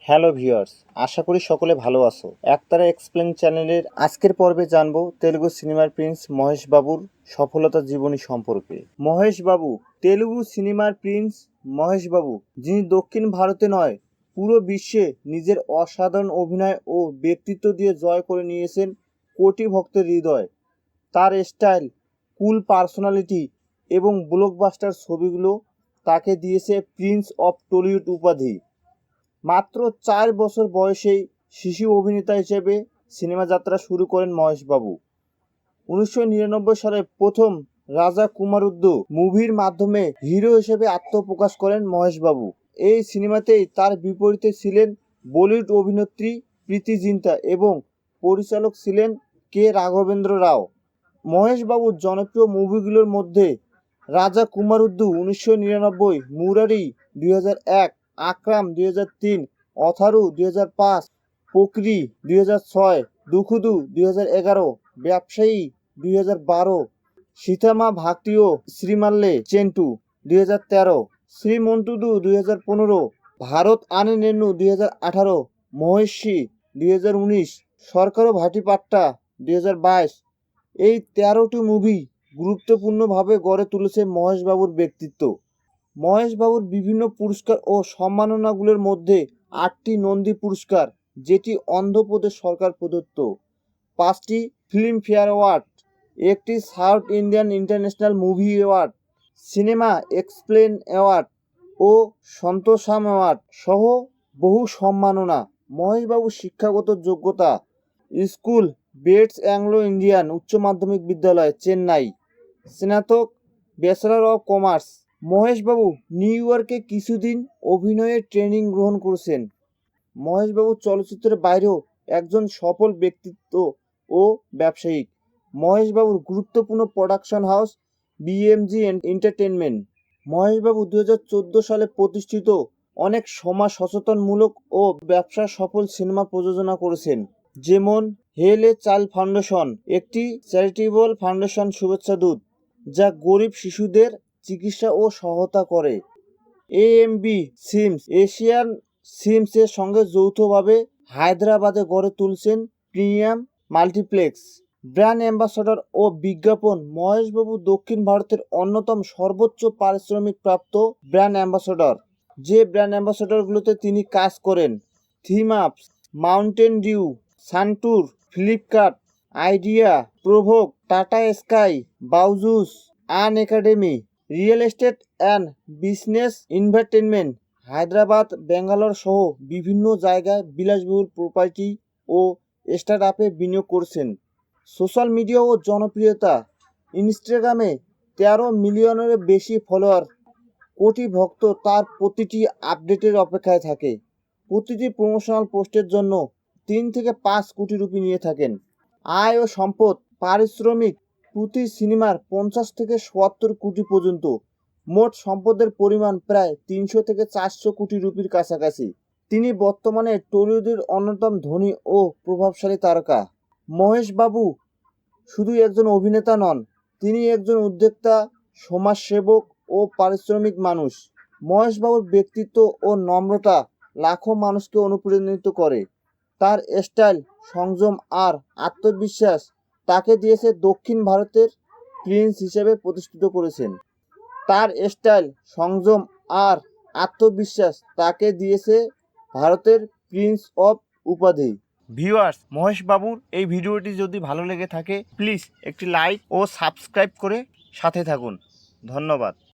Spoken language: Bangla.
হ্যালো ভিউয়ার্স, আশা করি সকলে ভালো আছো। একতারা এক্সপ্লেন চ্যানেলের আজকের পর্বে জানবো তেলুগু সিনেমার প্রিন্স মহেশ বাবুর সফলতা জীবনী সম্পর্কে। মহেশ বাবু, তেলুগু সিনেমার প্রিন্স মহেশ বাবু, যিনি দক্ষিণ ভারতে নয় পুরো বিশ্বে নিজের অসাধারণ অভিনয় ও ব্যক্তিত্ব দিয়ে জয় করে নিয়েছেন কোটি ভক্তের হৃদয়। তার স্টাইল, কুল পার্সোনালিটি এবং ব্লকবাস্টার ছবিগুলো তাকে দিয়েছে প্রিন্স অফ টলিউড উপাধি। মাত্র 4 বছর বয়সেই শিশু অভিনেতা হিসেবে সিনেমা যাত্রা শুরু করেন মহেশবাবু। 1999 সালে প্রথম রাজা কুমারুদ্দু মুভির মাধ্যমে হিরো হিসেবে আত্মপ্রকাশ করেন মহেশবাবু। এই সিনেমাতেই তার বিপরীতে ছিলেন বলিউড অভিনেত্রী প্রীতি জিন্তা এবং পরিচালক ছিলেন কে রাঘবেন্দ্র রাও। মহেশবাবুর জনপ্রিয় মুভিগুলোর মধ্যে রাজা কুমারুদ্দু 1999, মুরারি 2001, আকরাম 2003, অথারু 2005, পোকরি 2006, দুখুদু 2011, ব্যবসায়ী 2012, সীতামা ভাক্তি ও শ্রীমাল্লে চেন্টু 2013, শ্রীমন্তুদু 2015, ভারত আনে নেনু 2018, মহেশী 2019, সরকারও ভাটিপাট্টা 2022। এই 13টি মুভি গুরুত্বপূর্ণভাবে গড়ে তুলেছে মহেশবাবুর ব্যক্তিত্ব। মহেশবাবুর বিভিন্ন পুরস্কার ও সম্মাননাগুলোর মধ্যে 8টি নন্দী পুরস্কার, যেটি অন্ধ্রপ্রদেশ সরকার প্রদত্ত, 5টি ফিল্মফেয়ার অ্যাওয়ার্ড, একটি South Indian international movie award, cinema explain award ও সন্তোষাম অ্যাওয়ার্ড সহ বহু সম্মাননা। মহেশবাবুর শিক্ষাগত যোগ্যতা: স্কুল বেটস অ্যাংলো ইন্ডিয়ান উচ্চ মাধ্যমিক বিদ্যালয়, চেন্নাই, স্নাতক bachelor of commerce. Mahesh Babu new ইয়র্কে কিছুদিন অভিনয়ের ট্রেনিং গ্রহণ করেছেন। মহেশবাবু চলচ্চিত্রের বাইরেও একজন সফল ব্যক্তিত্ব ও ব্যবসায়ী। মহেশবাবুর গুরুত্বপূর্ণ production house BMG entertainment. Mahesh Babu 2014 সালে প্রতিষ্ঠিত অনেক সমাজ সচেতনমূলক ও ব্যবসা সফল সিনেমা প্রযোজনা করেছেন, যেমন হেল এ চাইল্ড ফাউন্ডেশন, একটি চ্যারিটেবল ফাউন্ডেশন শুভেচ্ছা দূত, যা গরিব শিশুদের চিকিৎসা ও সহায়তা করে। এএমবি সিমস, এশিয়ান সিমস এর সঙ্গে যৌথভাবে হায়দ্রাবাদে গড়ে তুলছেন প্রিমিয়াম মাল্টিপ্লেক্স। ব্র্যান্ড অ্যাম্বাসাডর ও বিজ্ঞাপন: মহেশবাবু দক্ষিণ ভারতের অন্যতম সর্বোচ্চ পারিশ্রমিক প্রাপ্ত ব্র্যান্ড অ্যাম্বাসাডর। যে ব্র্যান্ড অ্যাম্বাসাডরগুলোতে তিনি কাজ করেন: Thums Up, Mountain Dew, Santoor, Flipkart, Idea, Provogue, Tata Sky, Byju's, আন academy, real estate and business investment, Hyderabad, Bangalore সহ বিভিন্ন জায়গায় বিলাসবহুল প্রপার্টি ও স্টার্ট আপে বিনিয়োগ করছেন। সোশ্যাল মিডিয়া ও জনপ্রিয়তা: ইনস্টাগ্রামে 13 মিলিয়নের বেশি ফলোয়ার, কোটি ভক্ত তার প্রতিটি আপডেটের অপেক্ষায় থাকে। প্রতিটি প্রমোশনাল পোস্টের জন্য 3 থেকে 5 কোটি রুপি নিয়ে থাকেন। আয় ও সম্পদ: পারিশ্রমিক প্রতি সিনেমার 50 থেকে 77 কোটি পর্যন্ত। মোট সম্পদের পরিমাণ প্রায় 300 থেকে 400 কোটি রুপির কাছাকাছি। তিনি বর্তমানে টলিউডের অন্যতম ধনী ও প্রভাবশালী তারকা। মহেশবাবু শুধু একজন অভিনেতা নন, তিনি একজন উদ্যোক্তা, সমাজসেবক ও পারিশ্রমিক মানুষ। মহেশবাবুর ব্যক্তিত্ব ও নম্রতা লাখো মানুষকে অনুপ্রাণিত করে। তার স্টাইল, সংযম আর আত্মবিশ্বাস তাকে দিয়েছে দক্ষিণ ভারতের প্রিন্স হিসেবে প্রতিষ্ঠিত করেছেন। তার স্টাইল, সংযম আর আত্মবিশ্বাস তাকে দিয়েছে ভারতের প্রিন্স অফ উপাধি। ভিউয়ার্স, মহেশ বাবুর এই ভিডিওটি যদি ভালো লেগে থাকে প্লিজ একটি লাইক ও সাবস্ক্রাইব করে সাথে থাকুন। ধন্যবাদ।